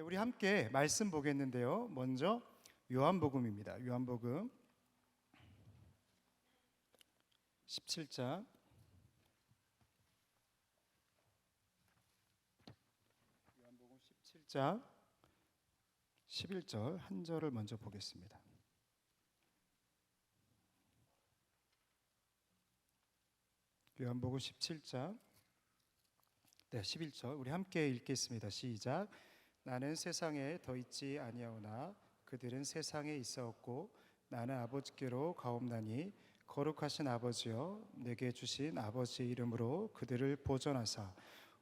네, 우리 함께 말씀 보겠는데요. 먼저 요한복음입니다. 요한복음 17장 17장 11절 한 절을 먼저 보겠습니다. 요한복음 17장 11절 우리 함께 읽겠습니다. 시작. 나는 세상에 더 있지 아니하오나 그들은 세상에 있사옵고 나는 아버지께로 가옵나니 거룩하신 아버지여 내게 주신 아버지의 이름으로 그들을 보존하사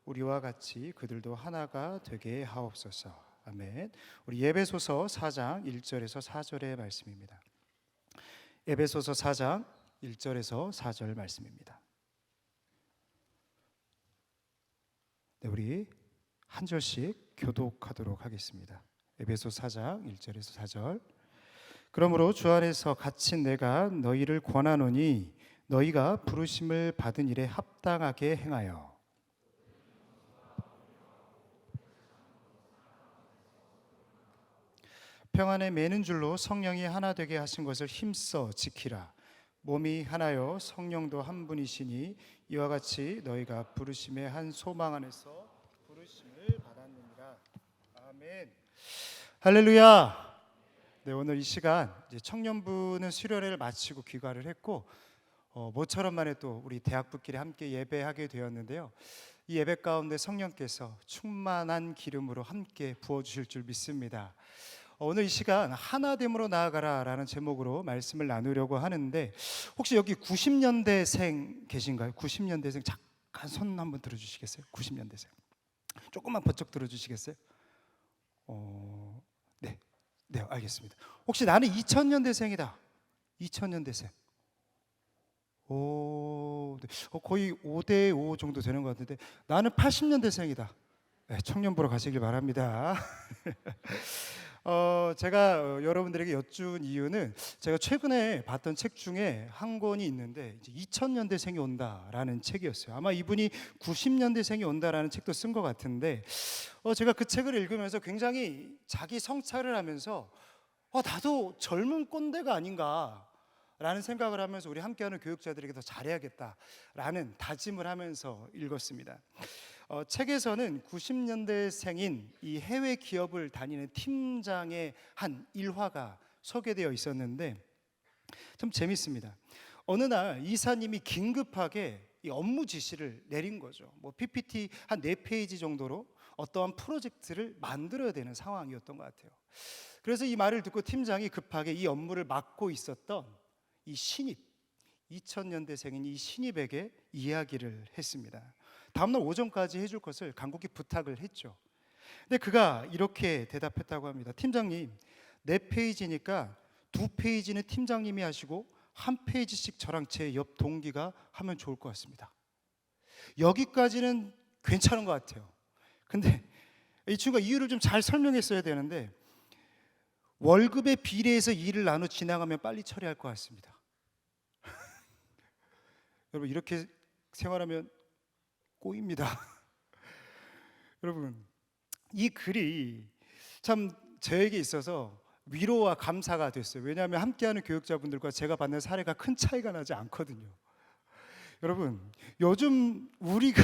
우리와 같이 그들도 하나가 되게 하옵소서. 아멘. 우리 에베소서 4장 1절에서 4절의 말씀입니다. 에베소서 4장 1절에서 4절 말씀입니다. 네, 우리 한 절씩 교독하도록 하겠습니다. 에베소 4장 1절에서 4절. 그러므로 주 안에서 갇힌 내가 너희를 권하노니 너희가 부르심을 받은 일에 합당하게 행하여 평안에 매는 줄로 성령이 하나 되게 하신 것을 힘써 지키라. 몸이 하나요 성령도 한 분이시니 이와 같이 너희가 부르심의 한 소망 안에서 부르심을 받았느니라. 아멘. 할렐루야. 네, 오늘 이 시간 이제 청년부는 수련회를 마치고 귀가를 했고 모처럼 만에 또 우리 대학부끼리 함께 예배하게 되었는데요. 이 예배 가운데 성령께서 충만한 기름으로 함께 부어주실 줄 믿습니다. 오늘 이 시간 하나됨으로 나아가라 라는 제목으로 말씀을 나누려고 하는데 혹시 여기 90년대생 계신가요? 90년대생 잠깐 손 한번 들어주시겠어요? 90년대생 조금만 번쩍 들어주시겠어요? 네, 알겠습니다. 혹시 나는 2000년대생이다 2000년대생 거의 5대5 정도 되는 것 같은데 나는 80년대생이다. 네, 청년부로 가시길 바랍니다. 제가 여러분들에게 여쭌 이유는 제가 최근에 봤던 책 중에 한 권이 있는데 2000년대생이 온다라는 책이었어요. 아마 이분이 90년대생이 온다라는 책도 쓴 것 같은데 제가 그 책을 읽으면서 굉장히 자기 성찰을 하면서 나도 젊은 꼰대가 아닌가라는 생각을 하면서 우리 함께하는 교육자들에게 더 잘해야겠다라는 다짐을 하면서 읽었습니다. 책에서는 90년대생인 이 해외 기업을 다니는 팀장의 한 일화가 소개되어 있었는데 좀 재밌습니다. 어느 날 이사님이 긴급하게 이 업무 지시를 내린 거죠. PPT 한 4페이지 정도로 어떠한 프로젝트를 만들어야 되는 상황이었던 것 같아요. 그래서 이 말을 듣고 팀장이 급하게 이 업무를 맡고 있었던 이 신입 2000년대생인 이 신입에게 이야기를 했습니다. 다음날 오전까지 해줄 것을 간곡히 부탁을 했죠. 근데 그가 이렇게 대답했다고 합니다. 팀장님, 4페이지니까 2페이지는 팀장님이 하시고 1페이지씩 저랑 제 옆 동기가 하면 좋을 것 같습니다. 여기까지는 괜찮은 것 같아요. 근데 이 친구가 이유를 좀 잘 설명했어야 되는데 월급에 비례해서 일을 나눠 진행하면 빨리 처리할 것 같습니다. 여러분 이렇게 생활하면 꼬입니다. 여러분 이 글이 참 저에게 있어서 위로와 감사가 됐어요. 왜냐하면 함께하는 교육자분들과 제가 받는 사례가 큰 차이가 나지 않거든요. 여러분 요즘 우리가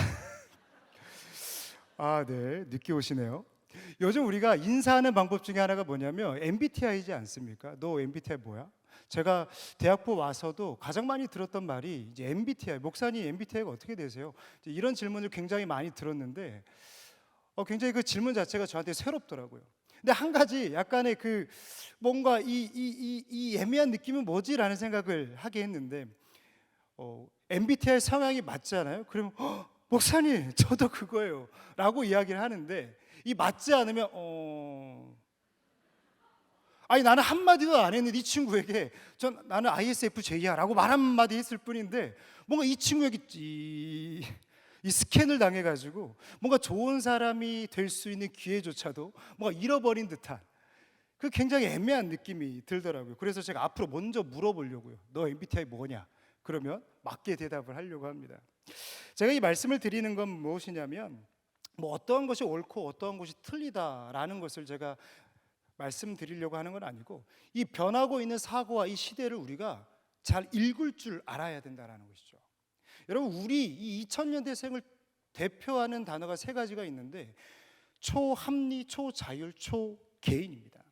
네, 늦게 오시네요. 요즘 우리가 인사하는 방법 중에 하나가 뭐냐면 MBTI이지 않습니까? 너 MBTI 뭐야? 제가 대학부 와서도 가장 많이 들었던 말이 이제 MBTI, 목사님 MBTI가 어떻게 되세요? 이런 질문을 굉장히 많이 들었는데 굉장히 그 질문 자체가 저한테 새롭더라고요. 근데 한 가지 약간의 그 뭔가 이 애매한 느낌은 뭐지라는 생각을 하게 했는데 MBTI 성향이 맞잖아요. 그러면 목사님 저도 그거예요 라고 이야기를 하는데 이 맞지 않으면 아니 나는 한마디도 안 했는데 이 친구에게 나는 ISFJ야 라고 말 한마디 했을 뿐인데 뭔가 이 친구에게 이 스캔을 당해가지고 뭔가 좋은 사람이 될 수 있는 기회조차도 뭔가 잃어버린 듯한 그 굉장히 애매한 느낌이 들더라고요. 그래서 제가 앞으로 먼저 물어보려고요. 너 MBTI 뭐냐? 그러면 맞게 대답을 하려고 합니다. 제가 이 말씀을 드리는 건 무엇이냐면 뭐 어떠한 것이 옳고 어떠한 것이 틀리다라는 것을 제가 말씀드리려고 하는 건 아니고, 이 변하고 있는 사고와 이 시대를 우리가 잘 읽을 줄 알아야 된다는 것이죠. 여러분, 우리 이 2000년대생을 대표하는 단어가 세 가지가 있는데, 초합리, 초자율, 초개인입니다.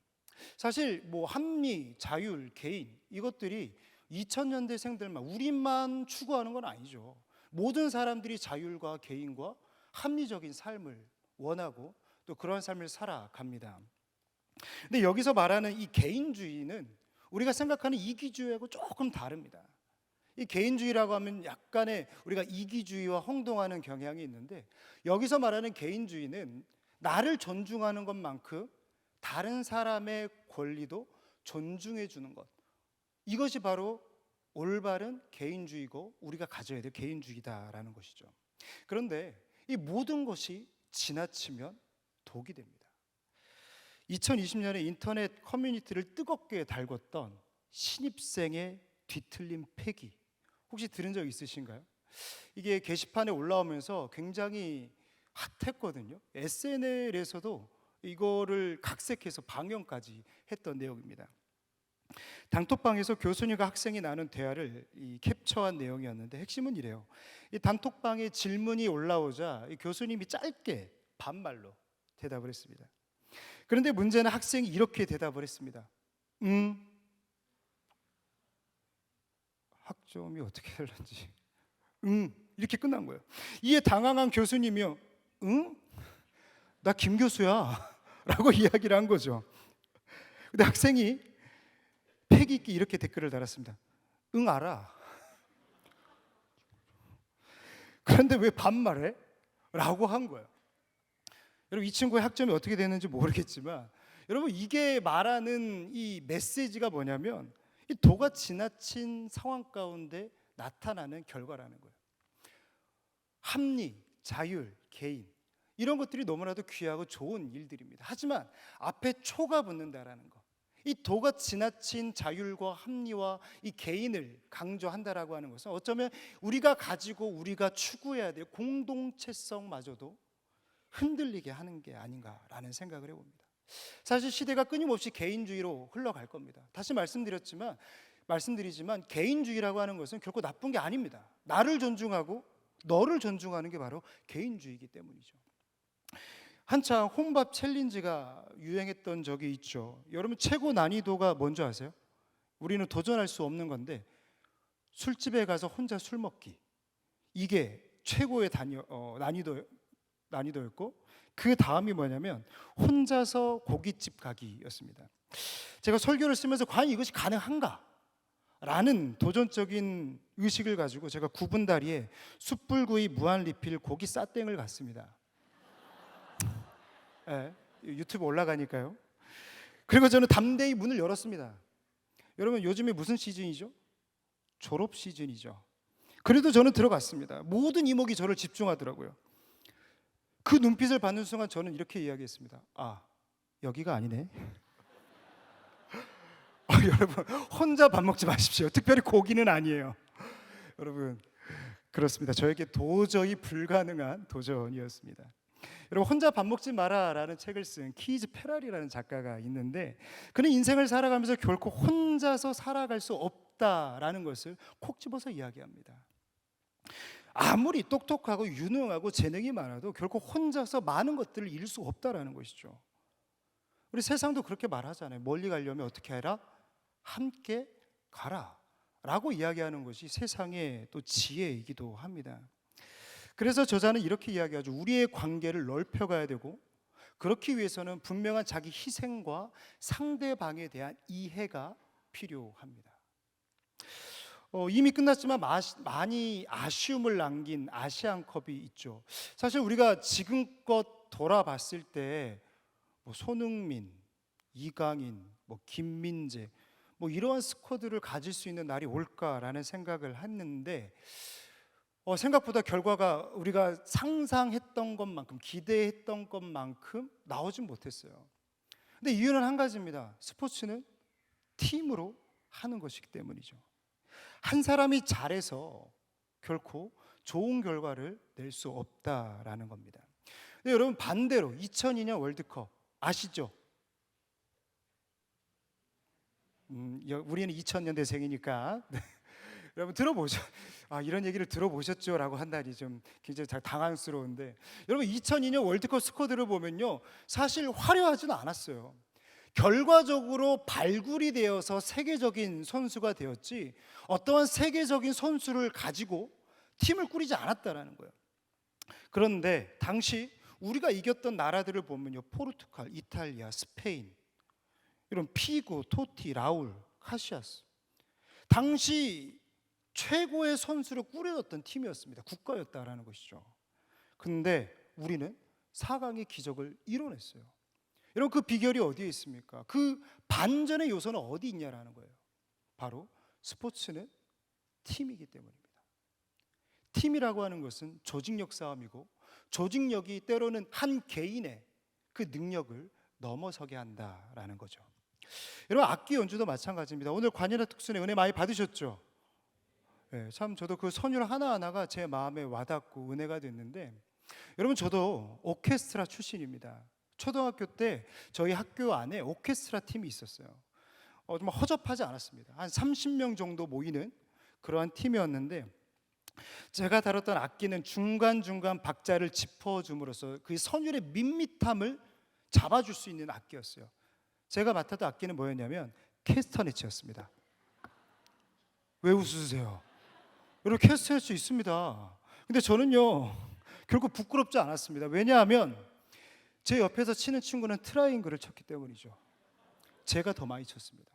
사실 뭐 합리, 자율, 개인, 이것들이 2000년대생들만, 우리만 추구하는 건 아니죠. 모든 사람들이 자율과 개인과 합리적인 삶을 원하고 또 그런 삶을 살아갑니다. 근데 여기서 말하는 이 개인주의는 우리가 생각하는 이기주의하고 조금 다릅니다. 이 개인주의라고 하면 약간의 우리가 이기주의와 혼동하는 경향이 있는데, 여기서 말하는 개인주의는 나를 존중하는 것만큼 다른 사람의 권리도 존중해 주는 것, 이것이 바로 올바른 개인주의고 우리가 가져야 될 개인주의다라는 것이죠. 그런데 이 모든 것이 지나치면 독이 됩니다. 2020년에 인터넷 커뮤니티를 뜨겁게 달궜던 신입생의 뒤틀림 패기, 혹시 들은 적 있으신가요? 이게 게시판에 올라오면서 굉장히 핫했거든요. SNL에서도 이거를 각색해서 방영까지 했던 내용입니다. 단톡방에서 교수님과 학생이 나눈 대화를 캡처한 내용이었는데, 핵심은 이래요. 이 단톡방에 질문이 올라오자 이 교수님이 짧게 반말로 대답을 했습니다. 그런데 문제는 학생이 이렇게 대답을 했습니다. 학점이 어떻게 될런지 이렇게 끝난 거예요. 이에 당황한 교수님이요, 응? 나 김 교수야 라고 이야기를 한 거죠. 근데 학생이 패기 있게 이렇게 댓글을 달았습니다. 응, 알아. 그런데 왜 반말해? 라고 한 거예요. 여러분, 이 친구의 학점이 어떻게 되는지 모르겠지만, 여러분, 이게 말하는 이 메시지가 뭐냐면, 이 도가 지나친 상황 가운데 나타나는 결과라는 거예요. 합리, 자율, 개인, 이런 것들이 너무나도 귀하고 좋은 일들입니다. 하지만 앞에 초가 붙는다라는 거, 이 도가 지나친 자율과 합리와 이 개인을 강조한다라고 하는 것은 어쩌면 우리가 가지고 우리가 추구해야 될 공동체성마저도 흔들리게 하는 게 아닌가라는 생각을 해봅니다. 사실 시대가 끊임없이 개인주의로 흘러갈 겁니다. 다시 말씀드리지만 개인주의라고 하는 것은 결코 나쁜 게 아닙니다. 나를 존중하고 너를 존중하는 게 바로 개인주의이기 때문이죠. 한창 혼밥 챌린지가 유행했던 적이 있죠. 여러분, 최고 난이도가 뭔지 아세요? 우리는 도전할 수 없는 건데, 술집에 가서 혼자 술 먹기, 이게 최고의 난이도였고, 그 다음이 뭐냐면 혼자서 고깃집 가기였습니다. 제가 설교를 쓰면서 과연 이것이 가능한가? 라는 도전적인 의식을 가지고 제가 9분 다리에 숯불구이 무한리필 고기 싸땡을 갔습니다. 네, 유튜브 올라가니까요. 그리고 저는 담대히 문을 열었습니다. 여러분, 요즘에 무슨 시즌이죠? 졸업 시즌이죠. 그래도 저는 들어갔습니다. 모든 이목이 저를 집중하더라고요. 그 눈빛을 받는 순간 저는 이렇게 이야기했습니다. 아, 여기가 아니네. 여러분, 혼자 밥 먹지 마십시오. 특별히 고기는 아니에요. 여러분, 그렇습니다. 저에게 도저히 불가능한 도전이었습니다. 여러분, 혼자 밥 먹지 마라라는 책을 쓴 키즈 페라리라는 작가가 있는데, 그는 인생을 살아가면서 결코 혼자서 살아갈 수 없다라는 것을 콕 집어서 이야기합니다. 아무리 똑똑하고 유능하고 재능이 많아도 결코 혼자서 많은 것들을 이룰 수 없다라는 것이죠. 우리 세상도 그렇게 말하잖아요. 멀리 가려면 어떻게 해라? 함께 가라 라고 이야기하는 것이 세상의 또 지혜이기도 합니다. 그래서 저자는 이렇게 이야기하죠. 우리의 관계를 넓혀가야 되고, 그렇기 위해서는 분명한 자기 희생과 상대방에 대한 이해가 필요합니다. 이미 끝났지만 많이 아쉬움을 남긴 아시안컵이 있죠. 사실 우리가 지금껏 돌아봤을 때 손흥민, 이강인, 김민재, 이러한 스쿼드를 가질 수 있는 날이 올까라는 생각을 했는데, 생각보다 결과가 우리가 상상했던 것만큼, 기대했던 것만큼 나오진 못했어요. 근데 이유는 한 가지입니다. 스포츠는 팀으로 하는 것이기 때문이죠. 한 사람이 잘해서 결코 좋은 결과를 낼 수 없다라는 겁니다. 근데 여러분 반대로 2002년 월드컵 아시죠? 우리는 2000년대생이니까 여러분 들어보죠. 이런 얘기를 들어보셨죠라고 한다니 좀 굉장히 당황스러운데, 여러분 2002년 월드컵 스쿼드를 보면요, 사실 화려하지는 않았어요. 결과적으로 발굴이 되어서 세계적인 선수가 되었지 어떠한 세계적인 선수를 가지고 팀을 꾸리지 않았다라는 거예요. 그런데 당시 우리가 이겼던 나라들을 보면요, 포르투갈, 이탈리아, 스페인, 이런 피구, 토티, 라울, 카시아스, 당시 최고의 선수를 꾸려졌던 팀이었습니다. 국가였다라는 것이죠. 근데 우리는 4강의 기적을 이뤄냈어요. 여러분 그 비결이 어디에 있습니까? 그 반전의 요소는 어디 있냐라는 거예요. 바로 스포츠는 팀이기 때문입니다. 팀이라고 하는 것은 조직력 싸움이고, 조직력이 때로는 한 개인의 그 능력을 넘어서게 한다라는 거죠. 여러분 악기 연주도 마찬가지입니다. 오늘 관현의 특순의 은혜 많이 받으셨죠? 네, 참 저도 그 선율 하나하나가 제 마음에 와닿고 은혜가 됐는데, 여러분 저도 오케스트라 출신입니다. 초등학교 때 저희 학교 안에 오케스트라 팀이 있었어요. 정말 허접하지 않았습니다. 한 30명 정도 모이는 그러한 팀이었는데, 제가 다뤘던 악기는 중간중간 박자를 짚어줌으로써 그 선율의 밋밋함을 잡아줄 수 있는 악기였어요. 제가 맡았던 악기는 뭐였냐면 캐스터네츠였습니다. 왜 웃으세요? 여러분 캐스터네츠 있습니다. 근데 저는요 결국 부끄럽지 않았습니다. 왜냐하면 제 옆에서 치는 친구는 트라이앵글을 쳤기 때문이죠. 제가 더 많이 쳤습니다.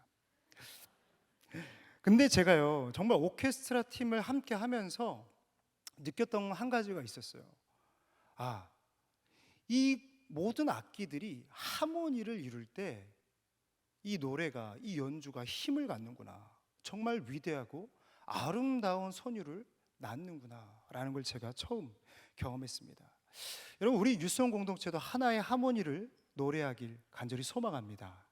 근데 제가요 정말 오케스트라 팀을 함께 하면서 느꼈던 한 가지가 있었어요. 이 모든 악기들이 하모니를 이룰 때 이 노래가, 이 연주가 힘을 갖는구나, 정말 위대하고 아름다운 선율을 낳는구나 라는 걸 제가 처음 경험했습니다. 여러분 우리 유성 공동체도 하나의 하모니를 노래하길 간절히 소망합니다.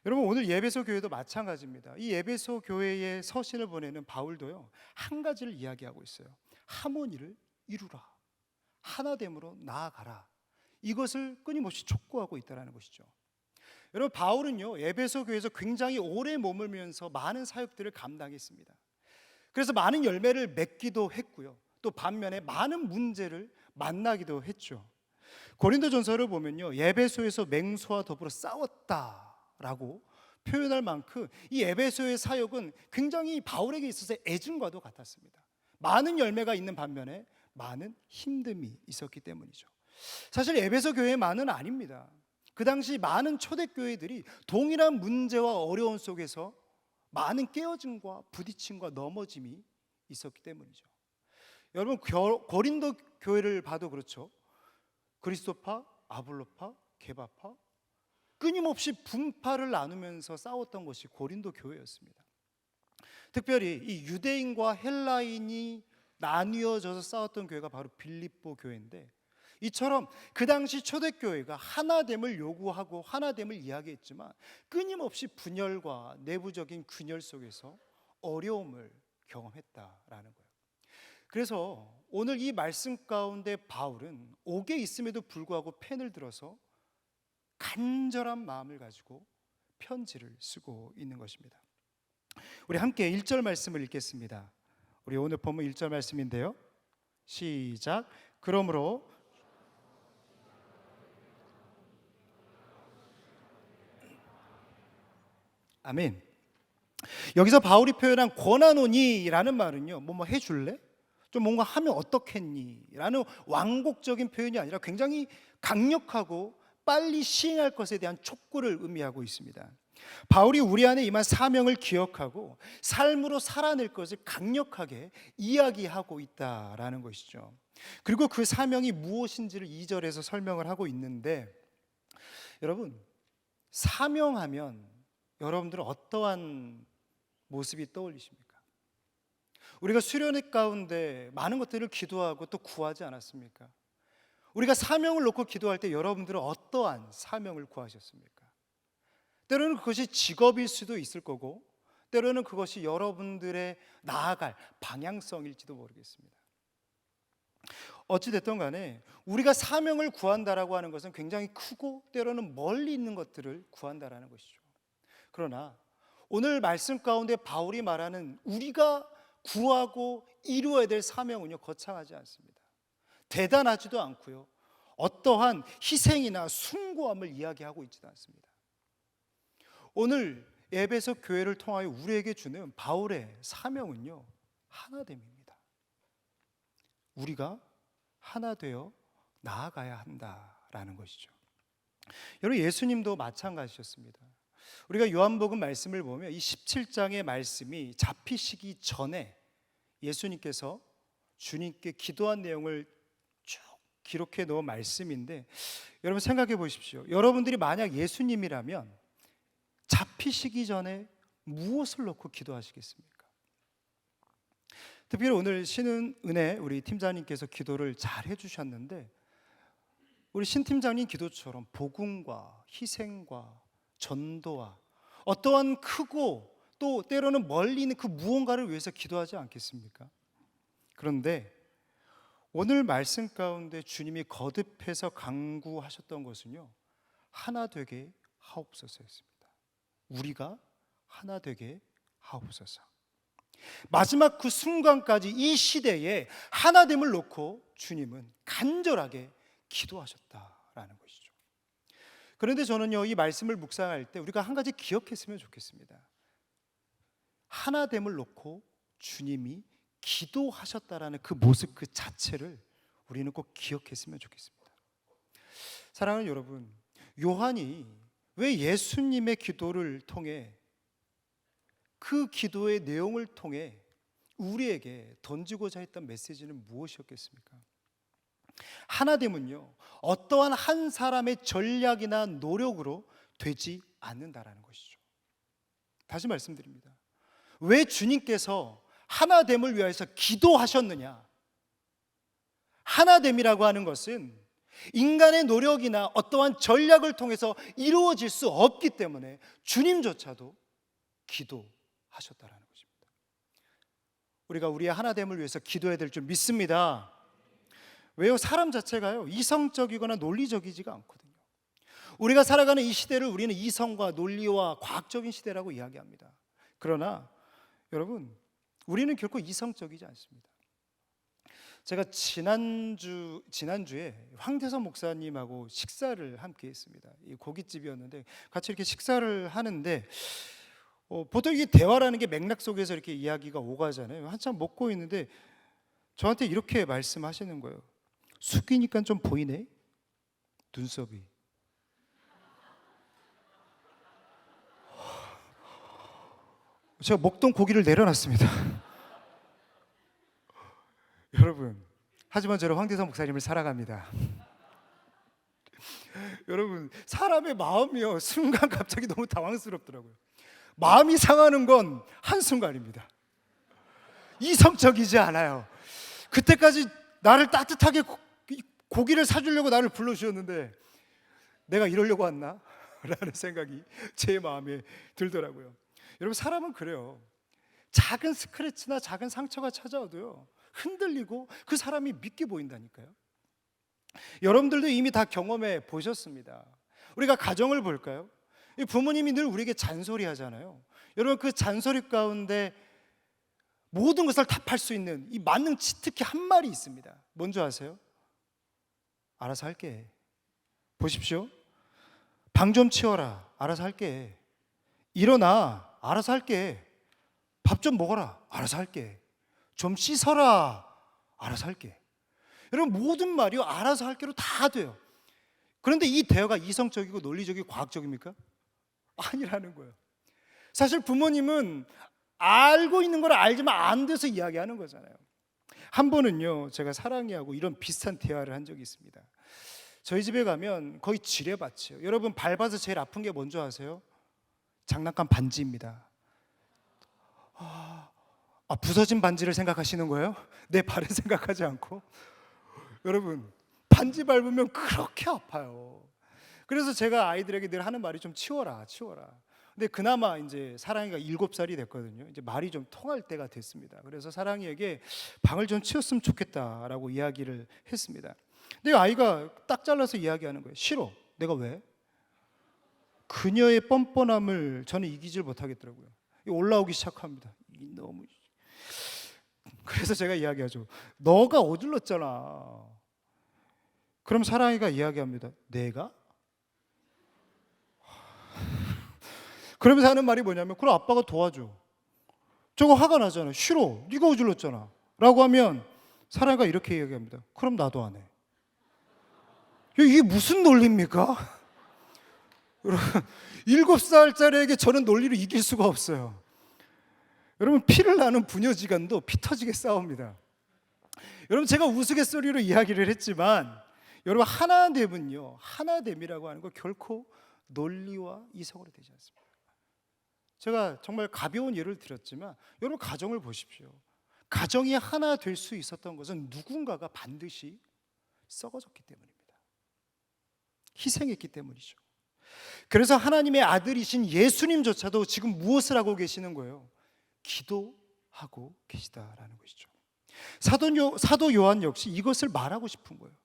여러분 오늘 예배소 교회도 마찬가지입니다. 이 예배소 교회에 서신을 보내는 바울도요 한 가지를 이야기하고 있어요. 하모니를 이루라, 하나됨으로 나아가라, 이것을 끊임없이 촉구하고 있다는 것이죠. 여러분 바울은요 에베소 교회에서 굉장히 오래 머물면서 많은 사역들을 감당했습니다. 그래서 많은 열매를 맺기도 했고요, 또 반면에 많은 문제를 만나기도 했죠. 고린도전서를 보면요 에베소에서 맹수와 더불어 싸웠다라고 표현할 만큼 이 에베소의 사역은 굉장히 바울에게 있어서 애증과도 같았습니다. 많은 열매가 있는 반면에 많은 힘듦이 있었기 때문이죠. 사실 에베소 교회만은 아닙니다. 그 당시 많은 초대교회들이 동일한 문제와 어려움 속에서 많은 깨어짐과 부딪힘과 넘어짐이 있었기 때문이죠. 여러분 고린도 교회를 봐도 그렇죠. 그리스도파, 아볼로파, 게바파, 끊임없이 분파를 나누면서 싸웠던 것이 고린도 교회였습니다. 특별히 이 유대인과 헬라인이 나뉘어져서 싸웠던 교회가 바로 빌립보 교회인데, 이처럼 그 당시 초대교회가 하나됨을 요구하고 하나됨을 이야기했지만 끊임없이 분열과 내부적인 균열 속에서 어려움을 경험했다라는 거예요. 그래서 오늘 이 말씀 가운데 바울은 옥에 있음에도 불구하고 펜을 들어서 간절한 마음을 가지고 편지를 쓰고 있는 것입니다. 우리 함께 1절 말씀을 읽겠습니다. 우리 오늘 본문 1절 말씀인데요, 시작. 그러므로 아멘. 여기서 바울이 표현한 권하노니라는 말은요, 뭐 해줄래? 좀 뭔가 하면 어떻겠니? 라는 완곡적인 표현이 아니라 굉장히 강력하고 빨리 시행할 것에 대한 촉구를 의미하고 있습니다. 바울이 우리 안에 임한 사명을 기억하고 삶으로 살아낼 것을 강력하게 이야기하고 있다라는 것이죠. 그리고 그 사명이 무엇인지를 2절에서 설명을 하고 있는데, 여러분 사명하면 여러분들은 어떠한 모습이 떠올리십니까? 우리가 수련회 가운데 많은 것들을 기도하고 또 구하지 않았습니까? 우리가 사명을 놓고 기도할 때 여러분들은 어떠한 사명을 구하셨습니까? 때로는 그것이 직업일 수도 있을 거고, 때로는 그것이 여러분들의 나아갈 방향성일지도 모르겠습니다. 어찌 됐든 간에 우리가 사명을 구한다라고 하는 것은 굉장히 크고 때로는 멀리 있는 것들을 구한다라는 것이죠. 그러나 오늘 말씀 가운데 바울이 말하는 우리가 구하고 이루어야 될 사명은요, 거창하지 않습니다. 대단하지도 않고요, 어떠한 희생이나 숭고함을 이야기하고 있지도 않습니다. 오늘 에베소 교회를 통하여 우리에게 주는 바울의 사명은요, 하나됨입니다. 우리가 하나 되어 나아가야 한다라는 것이죠. 여러분, 예수님도 마찬가지셨습니다. 우리가 요한복음 말씀을 보면 이 17장의 말씀이 잡히시기 전에 예수님께서 주님께 기도한 내용을 쭉 기록해 놓은 말씀인데, 여러분 생각해 보십시오. 여러분들이 만약 예수님이라면 잡히시기 전에 무엇을 놓고 기도하시겠습니까? 특별히 오늘 신은 은혜 우리 팀장님께서 기도를 잘 해주셨는데, 우리 신 팀장님 기도처럼 복음과 희생과 전도와 어떠한 크고 또 때로는 멀리 있는 그 무언가를 위해서 기도하지 않겠습니까? 그런데 오늘 말씀 가운데 주님이 거듭해서 강구하셨던 것은요, 하나 되게 하옵소서였습니다. 우리가 하나 되게 하옵소서. 마지막 그 순간까지 이 시대에 하나됨을 놓고 주님은 간절하게 기도하셨다라는 것이죠. 그런데 저는요, 이 말씀을 묵상할 때 우리가 한 가지 기억했으면 좋겠습니다. 하나됨을 놓고 주님이 기도하셨다라는 그 모습 그 자체를 우리는 꼭 기억했으면 좋겠습니다. 사랑하는 여러분, 요한이 왜 예수님의 기도를 통해, 그 기도의 내용을 통해 우리에게 던지고자 했던 메시지는 무엇이었겠습니까? 하나됨은요, 어떠한 한 사람의 전략이나 노력으로 되지 않는다라는 것이죠. 다시 말씀드립니다. 왜 주님께서 하나됨을 위해서 기도하셨느냐? 하나됨이라고 하는 것은 인간의 노력이나 어떠한 전략을 통해서 이루어질 수 없기 때문에 주님조차도 기도하셨다라는 것입니다. 우리가 우리의 하나됨을 위해서 기도해야 될 줄 믿습니다. 왜요? 사람 자체가요, 이성적이거나 논리적이지가 않거든요. 우리가 살아가는 이 시대를 우리는 이성과 논리와 과학적인 시대라고 이야기합니다. 그러나 여러분, 우리는 결코 이성적이지 않습니다. 제가 지난주에 황대선 목사님하고 식사를 함께 했습니다. 이 고깃집이었는데 같이 이렇게 식사를 하는데 보통 이 대화라는 게 맥락 속에서 이렇게 이야기가 오가잖아요. 한참 먹고 있는데 저한테 이렇게 말씀하시는 거예요. 숙이니까 좀 보이네, 눈썹이. 제가 먹던 고기를 내려놨습니다. 여러분, 하지만 저는 황대선 목사님을 사랑합니다. 여러분, 사람의 마음이요, 순간 갑자기 너무 당황스럽더라고요. 마음이 상하는 건 한순간입니다. 이성적이지 않아요. 그때까지 나를 따뜻하게 고기를 사주려고 나를 불러주셨는데 내가 이러려고 왔나? 라는 생각이 제 마음에 들더라고요. 여러분, 사람은 그래요. 작은 스크래치나 작은 상처가 찾아와도요, 흔들리고 그 사람이 믿게 보인다니까요. 여러분들도 이미 다 경험해 보셨습니다. 우리가 가정을 볼까요? 부모님이 늘 우리에게 잔소리 하잖아요. 여러분, 그 잔소리 가운데 모든 것을 답할 수 있는 이 만능 특히 한 말이 있습니다. 뭔지 아세요? 알아서 할게. 보십시오. 방 좀 치워라. 알아서 할게. 일어나. 알아서 할게. 밥 좀 먹어라. 알아서 할게. 좀 씻어라. 알아서 할게. 여러분, 모든 말이요, 알아서 할게로 다 돼요. 그런데 이 대화가 이성적이고 논리적이고 과학적입니까? 아니라는 거예요. 사실 부모님은 알고 있는 걸 알지만 안 돼서 이야기하는 거잖아요. 한 번은요, 제가 사랑이하고 이런 비슷한 대화를 한 적이 있습니다. 저희 집에 가면 거의 지뢰밭이에요. 여러분, 밟아서 제일 아픈 게 뭔지 아세요? 장난감 반지입니다. 부서진 반지를 생각하시는 거예요? 내 발을 생각하지 않고. 여러분, 반지 밟으면 그렇게 아파요. 그래서 제가 아이들에게 늘 하는 말이 좀 치워라, 치워라. 근데 그나마 이제 사랑이가 7살이 됐거든요. 이제 말이 좀 통할 때가 됐습니다. 그래서 사랑이에게 방을 좀 치웠으면 좋겠다라고 이야기를 했습니다. 근데 아이가 딱 잘라서 이야기하는 거예요. 싫어. 내가 왜? 그녀의 뻔뻔함을 저는 이기질 못하겠더라고요. 올라오기 시작합니다. 너무. 그래서 제가 이야기하죠. 너가 어질렀잖아. 그럼 사랑이가 이야기합니다. 내가? 그러면서 하는 말이 뭐냐면, 그럼 아빠가 도와줘. 저거 화가 나잖아. 싫어. 네가 어질렀잖아. 라고 하면 사랑이가 이렇게 이야기합니다. 그럼 나도 안 해. 이게 무슨 논리입니까? 7살짜리에게 저는 논리를 이길 수가 없어요. 여러분, 피를 나는 부녀지간도 피 터지게 싸웁니다. 여러분, 제가 우스갯소리로 이야기를 했지만 여러분, 하나됨은요, 하나됨이라고 하는 거 결코 논리와 이성으로 되지 않습니다. 제가 정말 가벼운 예를 들었지만 여러분, 가정을 보십시오. 가정이 하나 될 수 있었던 것은 누군가가 반드시 썩어졌기 때문입니다. 희생했기 때문이죠. 그래서 하나님의 아들이신 예수님조차도 지금 무엇을 하고 계시는 거예요? 기도하고 계시다라는 것이죠. 사도 요한 역시 이것을 말하고 싶은 거예요.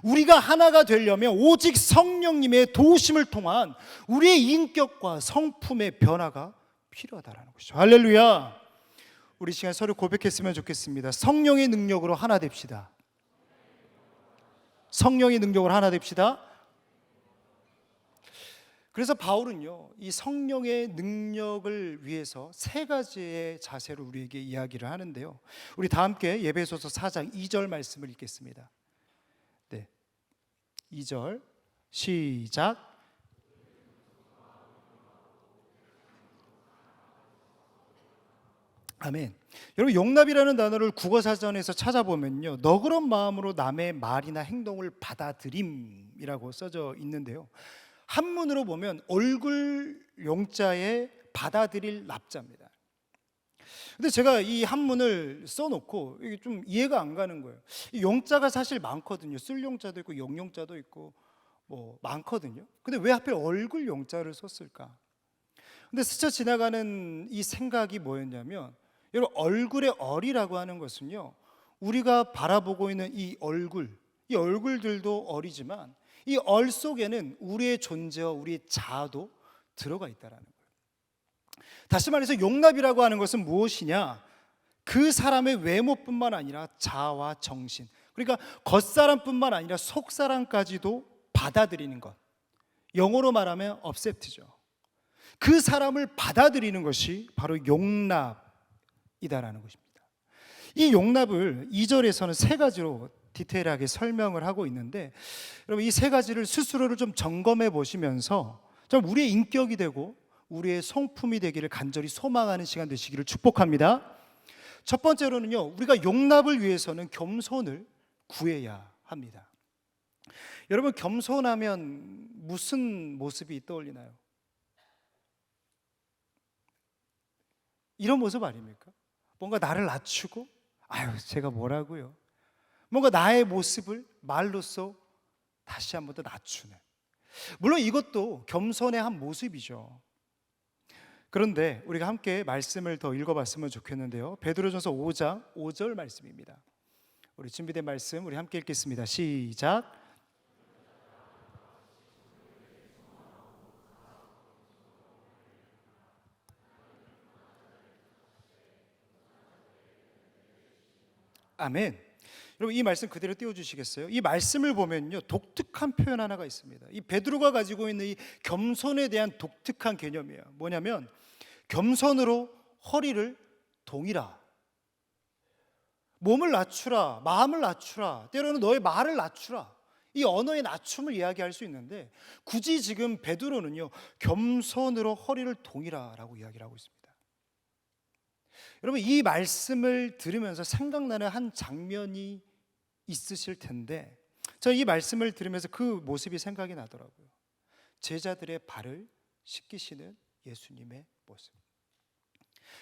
우리가 하나가 되려면 오직 성령님의 도우심을 통한 우리의 인격과 성품의 변화가 필요하다라는 것이죠. 할렐루야. 우리 시간 서로 고백했으면 좋겠습니다. 성령의 능력으로 하나 됩시다. 성령의 능력으로 하나 됩시다. 그래서 바울은요, 이 성령의 능력을 위해서 3가지의 자세로 우리에게 이야기를 하는데요. 우리 다 함께 에베소서 4장 2절 말씀을 읽겠습니다. 네, 2절 시작. 아멘. 여러분, 용납이라는 단어를 국어사전에서 찾아보면요, 너그러운 마음으로 남의 말이나 행동을 받아들임이라고 써져 있는데요, 한문으로 보면 얼굴 용자에 받아들일 납자입니다. 근데 제가 이 한문을 써놓고 이게 좀 이해가 안 가는 거예요. 이 용자가 사실 많거든요. 쓸 용자도 있고 용용자도 있고 뭐 많거든요. 근데 왜 하필 얼굴 용자를 썼을까? 근데 스쳐 지나가는 이 생각이 뭐였냐면, 여러분, 얼굴의 얼이라고 하는 것은요, 우리가 바라보고 있는 이 얼굴들도 얼이지만 이 얼 속에는 우리의 존재와 우리의 자아도 들어가 있다라는 거예요. 다시 말해서 용납이라고 하는 것은 무엇이냐? 그 사람의 외모뿐만 아니라 자아와 정신, 그러니까 겉사람뿐만 아니라 속사람까지도 받아들이는 것, 영어로 말하면 accept죠. 그 사람을 받아들이는 것이 바로 용납이다라는 것입니다. 이 용납을 2절에서는 3가지로 디테일하게 설명을 하고 있는데, 여러분, 이 3가지를 스스로를 좀 점검해 보시면서 좀 우리의 인격이 되고 우리의 성품이 되기를 간절히 소망하는 시간 되시기를 축복합니다. 첫 번째로는요, 우리가 용납을 위해서는 겸손을 구해야 합니다. 여러분, 겸손하면 무슨 모습이 떠올리나요? 이런 모습 아닙니까? 뭔가 나를 낮추고, 아유, 제가 뭐라고요? 뭔가 나의 모습을 말로써 다시 한 번 더 낮추는, 물론 이것도 겸손의 한 모습이죠. 그런데 우리가 함께 말씀을 더 읽어봤으면 좋겠는데요, 베드로전서 5장 5절 말씀입니다. 우리 준비된 말씀 우리 함께 읽겠습니다. 시작. 아멘. 여러분, 이 말씀 그대로 띄워주시겠어요? 이 말씀을 보면요, 독특한 표현 하나가 있습니다. 이 베드로가 가지고 있는 이 겸손에 대한 독특한 개념이에요. 뭐냐면, 겸손으로 허리를 동이라, 몸을 낮추라, 마음을 낮추라, 때로는 너의 말을 낮추라, 이 언어의 낮춤을 이야기할 수 있는데, 굳이 지금 베드로는요, 겸손으로 허리를 동이라라고 이야기를 하고 있습니다. 여러분, 이 말씀을 들으면서 생각나는 한 장면이 있으실 텐데, 저는 이 말씀을 들으면서 그 모습이 생각이 나더라고요. 제자들의 발을 씻기시는 예수님의 모습.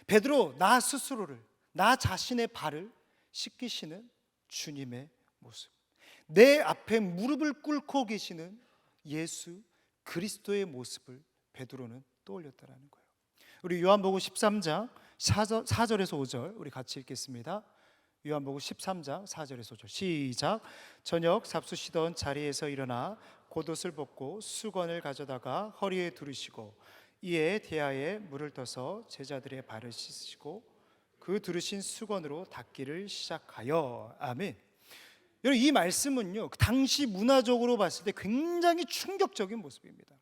베드로, 나 스스로를, 나 자신의 발을 씻기시는 주님의 모습. 내 앞에 무릎을 꿇고 계시는 예수 그리스도의 모습을 베드로는 떠올렸다라는 거예요. 우리 요한복음 13장 4절에서 5절 우리 같이 읽겠습니다. 요한복음 13장 4절에서 5절 시작. 저녁 잡수시던 자리에서 일어나 겉옷을 벗고 수건을 가져다가 허리에 두르시고 이에 대야에 물을 떠서 제자들의 발을 씻으시고 그 두르신 수건으로 닦기를 시작하여. 아멘. 여러분, 이 말씀은요, 당시 문화적으로 봤을 때 굉장히 충격적인 모습입니다.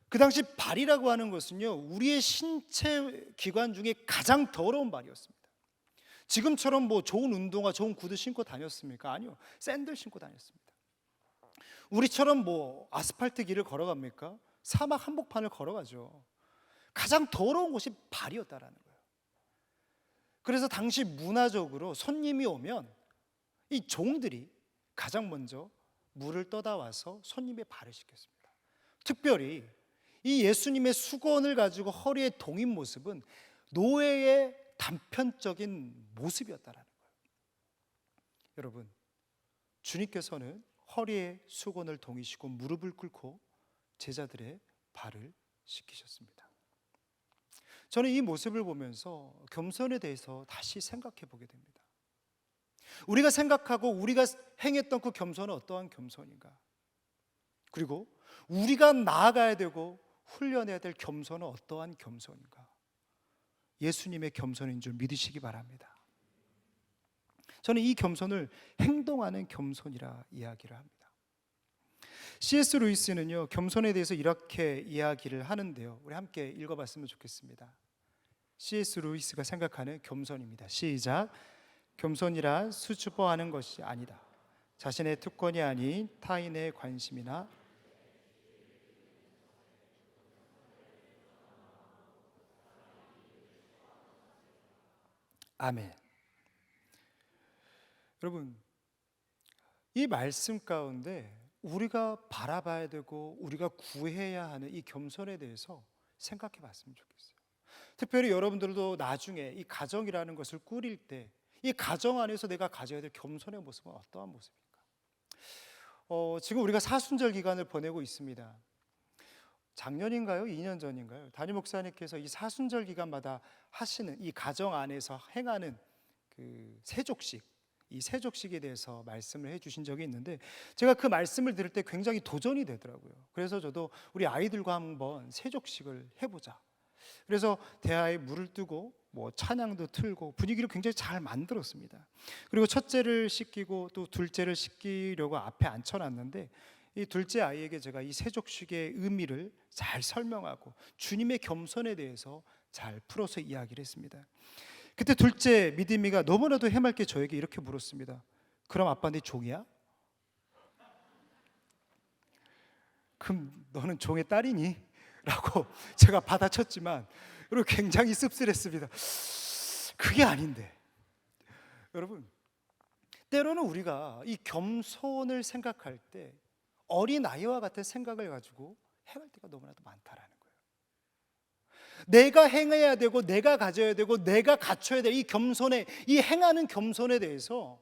그 당시 발이라고 하는 것은요, 우리의 신체 기관 중에 가장 더러운 발이었습니다. 지금처럼 뭐 좋은 운동화, 좋은 구두 신고 다녔습니까? 아니요, 샌들 신고 다녔습니다. 우리처럼 뭐 아스팔트 길을 걸어갑니까? 사막 한복판을 걸어가죠. 가장 더러운 곳이 발이었다라는 거예요. 그래서 당시 문화적으로 손님이 오면 이 종들이 가장 먼저 물을 떠다 와서 손님의 발을 씻겼습니다. 특별히 이 예수님의 수건을 가지고 허리에 동인 모습은 노예의 단편적인 모습이었다라는 거예요. 여러분, 주님께서는 허리에 수건을 동이시고 무릎을 꿇고 제자들의 발을 씻기셨습니다. 저는 이 모습을 보면서 겸손에 대해서 다시 생각해 보게 됩니다. 우리가 생각하고 우리가 행했던 그 겸손은 어떠한 겸손인가? 그리고 우리가 나아가야 되고 훈련해야 될 겸손은 어떠한 겸손인가? 예수님의 겸손인 줄 믿으시기 바랍니다. 저는 이 겸손을 행동하는 겸손이라 이야기를 합니다. C.S. 루이스는요, 겸손에 대해서 이렇게 이야기를 하는데요, 우리 함께 읽어봤으면 좋겠습니다. C.S. 루이스가 생각하는 겸손입니다. 시작. 겸손이란 수줍어하는 것이 아니다. 자신의 특권이 아닌 타인의 관심이나 아멘. 여러분, 이 말씀 가운데 우리가 바라봐야 되고 우리가 구해야 하는 이 겸손에 대해서 생각해 봤으면 좋겠어요. 특별히 여러분들도 나중에 이 가정이라는 것을 꾸릴 때 이 가정 안에서 내가 가져야 될 겸손의 모습은 어떠한 모습입니까? 지금 우리가 사순절 기간을 보내고 있습니다. 작년인가요? 2년 전인가요? 담임 목사님께서 이 사순절 기간마다 하시는 이 가정 안에서 행하는 그 세족식, 이 세족식에 대해서 말씀을 해주신 적이 있는데 제가 그 말씀을 들을 때 굉장히 도전이 되더라고요. 그래서 저도 우리 아이들과 한번 세족식을 해보자. 그래서 대야에 물을 뜨고 뭐 찬양도 틀고 분위기를 굉장히 잘 만들었습니다. 그리고 첫째를 씻기고 또 둘째를 씻기려고 앞에 앉혀놨는데 이 둘째 아이에게 제가 이 세족식의 의미를 잘 설명하고 주님의 겸손에 대해서 잘 풀어서 이야기를 했습니다. 그때 둘째 믿음이가 너무나도 해맑게 저에게 이렇게 물었습니다. 그럼 아빠 네 종이야? 그럼 너는 종의 딸이니? 라고 제가 받아쳤지만 그리고 굉장히 씁쓸했습니다. 그게 아닌데 여러분, 때로는 우리가 이 겸손을 생각할 때 어린아이와 같은 생각을 가지고 행할 때가 너무나도 많다라는 거예요. 내가 행해야 되고 내가 가져야 되고 내가 갖춰야 될 이 겸손에, 이 행하는 겸손에 대해서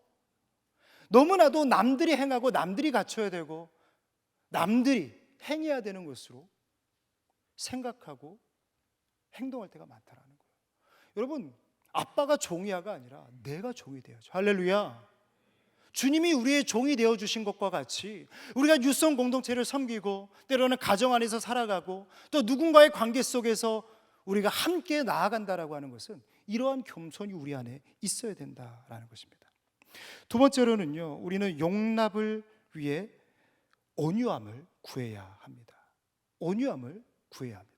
너무나도 남들이 행하고 남들이 갖춰야 되고 남들이 행해야 되는 것으로 생각하고 행동할 때가 많다라는 거예요. 여러분, 아빠가 종이야가 아니라 내가 종이 되어야죠. 할렐루야. 주님이 우리의 종이 되어주신 것과 같이 우리가 유성 공동체를 섬기고 때로는 가정 안에서 살아가고 또 누군가의 관계 속에서 우리가 함께 나아간다라고 하는 것은 이러한 겸손이 우리 안에 있어야 된다라는 것입니다. 두 번째로는요, 우리는 용납을 위해 온유함을 구해야 합니다. 온유함을 구해야 합니다.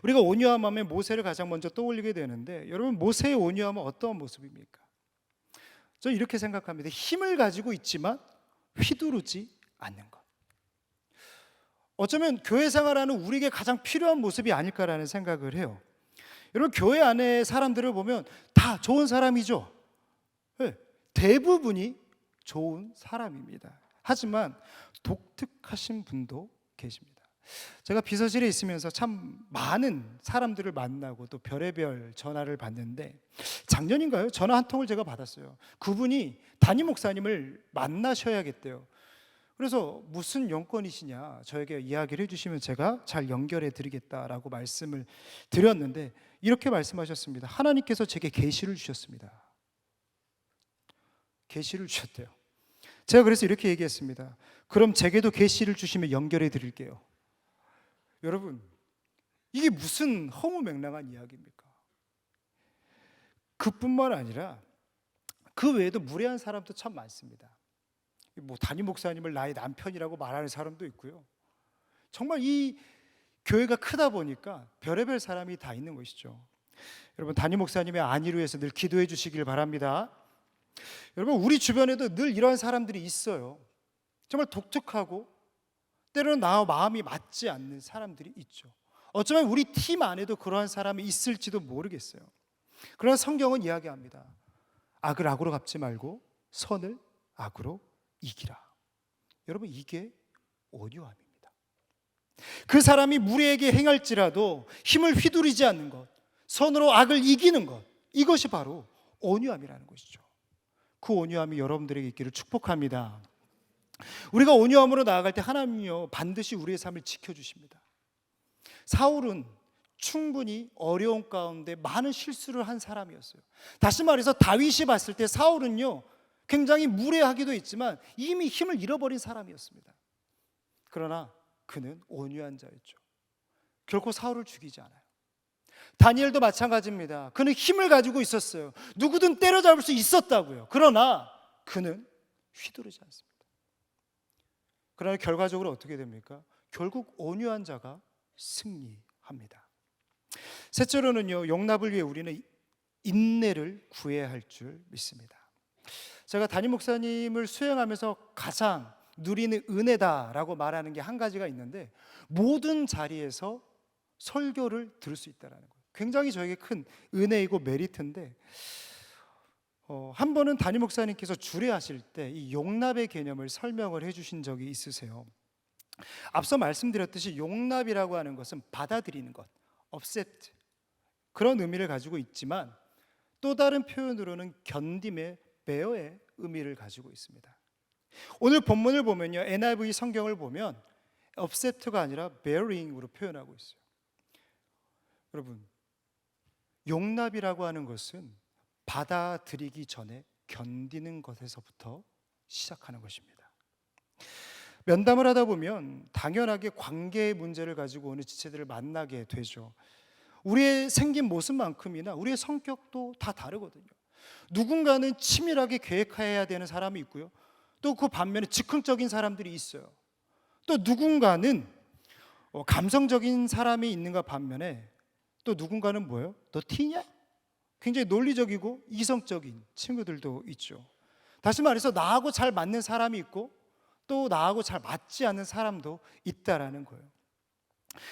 우리가 온유함 하면 모세를 가장 먼저 떠올리게 되는데 여러분, 모세의 온유함은 어떤 모습입니까? 저는 이렇게 생각합니다. 힘을 가지고 있지만 휘두르지 않는 것. 어쩌면 교회 생활하는 우리에게 가장 필요한 모습이 아닐까라는 생각을 해요. 여러분, 교회 안에 사람들을 보면 다 좋은 사람이죠. 네, 대부분이 좋은 사람입니다. 하지만 독특하신 분도 계십니다. 제가 비서실에 있으면서 참 많은 사람들을 만나고 또 별의별 전화를 받는데 작년인가요? 전화 한 통을 제가 받았어요. 그분이 담임 목사님을 만나셔야겠대요. 그래서 무슨 용건이시냐 저에게 이야기를 해주시면 제가 잘 연결해 드리겠다라고 말씀을 드렸는데 이렇게 말씀하셨습니다. 하나님께서 제게 계시를 주셨습니다. 계시를 주셨대요. 제가 그래서 이렇게 얘기했습니다. 그럼 제게도 계시를 주시면 연결해 드릴게요. 여러분, 이게 무슨 허무맹랑한 이야기입니까? 그뿐만 아니라 그 외에도 무례한 사람도 참 많습니다. 뭐 담임 목사님을 나의 남편이라고 말하는 사람도 있고요. 정말 이 교회가 크다 보니까 별의별 사람이 다 있는 것이죠. 여러분, 담임 목사님의 안위를 위해서 늘 기도해 주시길 바랍니다. 여러분, 우리 주변에도 늘 이러한 사람들이 있어요. 정말 독특하고 때로는 나와 마음이 맞지 않는 사람들이 있죠. 어쩌면 우리 팀 안에도 그러한 사람이 있을지도 모르겠어요. 그러나 성경은 이야기합니다. 악을 악으로 갚지 말고 선을 악으로 이기라. 여러분, 이게 온유함입니다. 그 사람이 무리에게 행할지라도 힘을 휘두르지 않는 것, 선으로 악을 이기는 것, 이것이 바로 온유함이라는 것이죠. 그 온유함이 여러분들에게 있기를 축복합니다. 우리가 온유함으로 나아갈 때 하나님이요 반드시 우리의 삶을 지켜주십니다. 사울은 충분히 어려운 가운데 많은 실수를 한 사람이었어요. 다시 말해서 다윗이 봤을 때 사울은요 굉장히 무례하기도 했지만 이미 힘을 잃어버린 사람이었습니다. 그러나 그는 온유한 자였죠. 결코 사울을 죽이지 않아요. 다니엘도 마찬가지입니다. 그는 힘을 가지고 있었어요. 누구든 때려잡을 수 있었다고요. 그러나 그는 휘두르지 않습니다. 그러나 결과적으로 어떻게 됩니까? 결국 온유한 자가 승리합니다. 셋째로는요, 용납을 위해 우리는 인내를 구해야 할 줄 믿습니다. 제가 담임 목사님을 수행하면서 가장 누리는 은혜다라고 말하는 게 한 가지가 있는데, 모든 자리에서 설교를 들을 수 있다는 거예요. 굉장히 저에게 큰 은혜이고 메리트인데, 한 번은 담임 목사님께서 주례하실 때 이 용납의 개념을 설명을 해주신 적이 있으세요. 앞서 말씀드렸듯이 용납이라고 하는 것은 받아들이는 것, accept, 그런 의미를 가지고 있지만 또 다른 표현으로는 견딤의 bear의 의미를 가지고 있습니다. 오늘 본문을 보면요, NIV 성경을 보면 accept가 아니라 bearing으로 표현하고 있어요. 여러분, 용납이라고 하는 것은 받아들이기 전에 견디는 것에서부터 시작하는 것입니다. 면담을 하다 보면 당연하게 관계의 문제를 가지고 오는 지체들을 만나게 되죠. 우리의 생긴 모습만큼이나 우리의 성격도 다 다르거든요. 누군가는 치밀하게 계획해야 되는 사람이 있고요, 또 그 반면에 즉흥적인 사람들이 있어요. 또 누군가는 감성적인 사람이 있는가 반면에 또 누군가는 뭐예요? 너 티냐? 굉장히 논리적이고 이성적인 친구들도 있죠. 다시 말해서 나하고 잘 맞는 사람이 있고 또 나하고 잘 맞지 않는 사람도 있다라는 거예요.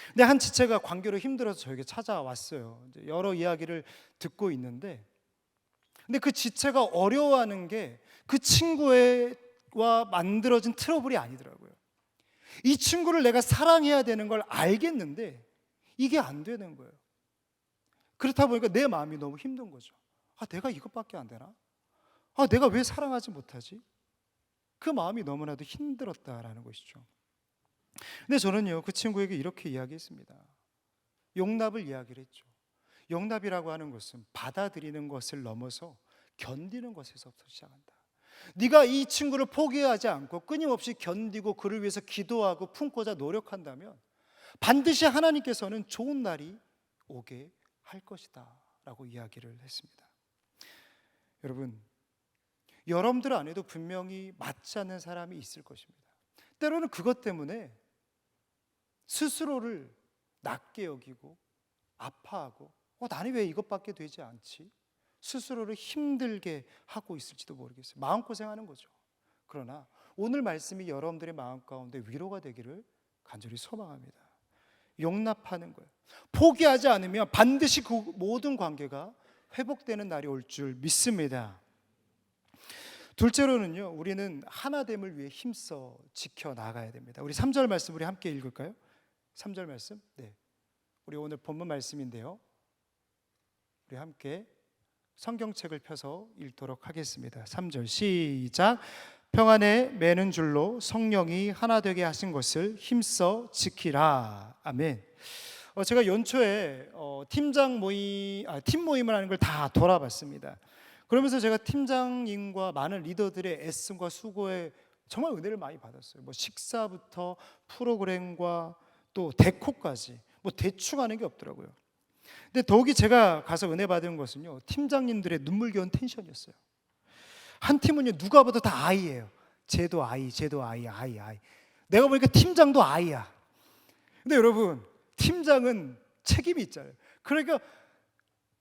근데 한 지체가 관계로 힘들어서 저에게 찾아왔어요. 이제 여러 이야기를 듣고 있는데, 근데 그 지체가 어려워하는 게 그 친구와 만들어진 트러블이 아니더라고요. 이 친구를 내가 사랑해야 되는 걸 알겠는데 이게 안 되는 거예요. 그렇다 보니까 내 마음이 너무 힘든 거죠. 내가 이것밖에 안 되나? 내가 왜 사랑하지 못하지? 그 마음이 너무나도 힘들었다라는 것이죠. 근데 저는요, 그 친구에게 이렇게 이야기했습니다. 용납을 이야기를 했죠. 용납이라고 하는 것은 받아들이는 것을 넘어서 견디는 것에서부터 시작한다. 네가 이 친구를 포기하지 않고 끊임없이 견디고 그를 위해서 기도하고 품고자 노력한다면 반드시 하나님께서는 좋은 날이 오게 할 것이다 라고 이야기를 했습니다. 여러분, 여러분들 안에도 분명히 맞지 않는 사람이 있을 것입니다. 때로는 그것 때문에 스스로를 낮게 여기고 아파하고 나는 왜 이것밖에 되지 않지? 스스로를 힘들게 하고 있을지도 모르겠어요. 마음고생하는 거죠. 그러나 오늘 말씀이 여러분들의 마음 가운데 위로가 되기를 간절히 소망합니다. 용납하는 거예요. 포기하지 않으면 반드시 그 모든 관계가 회복되는 날이 올 줄 믿습니다. 둘째로는요, 우리는 하나됨을 위해 힘써 지켜나가야 됩니다. 우리 3절 말씀 우리 함께 읽을까요? 3절 말씀, 네, 우리 오늘 본문 말씀인데요, 우리 함께 성경책을 펴서 읽도록 하겠습니다. 3절 시작. 평안에 매는 줄로 성령이 하나 되게 하신 것을 힘써 지키라. 아멘. 제가 연초에 팀 모임을 하는 걸 다 돌아봤습니다. 그러면서 제가 팀장님과 많은 리더들의 애씀과 수고에 정말 은혜를 많이 받았어요. 뭐 식사부터 프로그램과 또 데코까지 뭐 대충 하는 게 없더라고요. 근데 더욱이 제가 가서 은혜 받은 것은요, 팀장님들의 눈물겨운 텐션이었어요. 한 팀은요, 누가 봐도 다 아이예요. 쟤도 아이. 내가 보니까 팀장도 아이야. 근데 여러분, 팀장은 책임이 있잖아요. 그러니까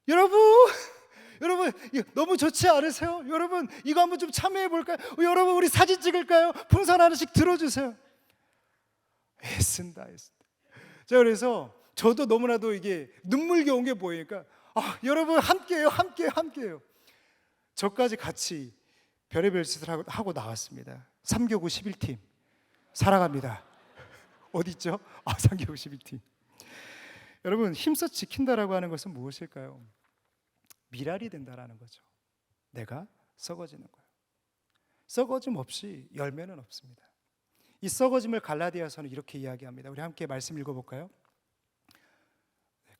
여러분 너무 좋지 않으세요? 여러분 이거 한번 좀 참여해 볼까요? 여러분 우리 사진 찍을까요? 풍선 하나씩 들어주세요. 애쓴다. 자, 그래서 저도 너무나도 이게 눈물겨운 게 보이니까 여러분 함께해요. 저까지 같이 별의별 짓을 하고 나왔습니다. 3교구 11팀 사랑합니다. 어디 있죠? 3교구 11팀. 여러분, 힘써 지킨다라고 하는 것은 무엇일까요? 미랄이 된다라는 거죠. 내가 썩어지는 거예요. 썩어짐 없이 열매는 없습니다. 이 썩어짐을 갈라디아서는 이렇게 이야기합니다. 우리 함께 말씀 읽어볼까요?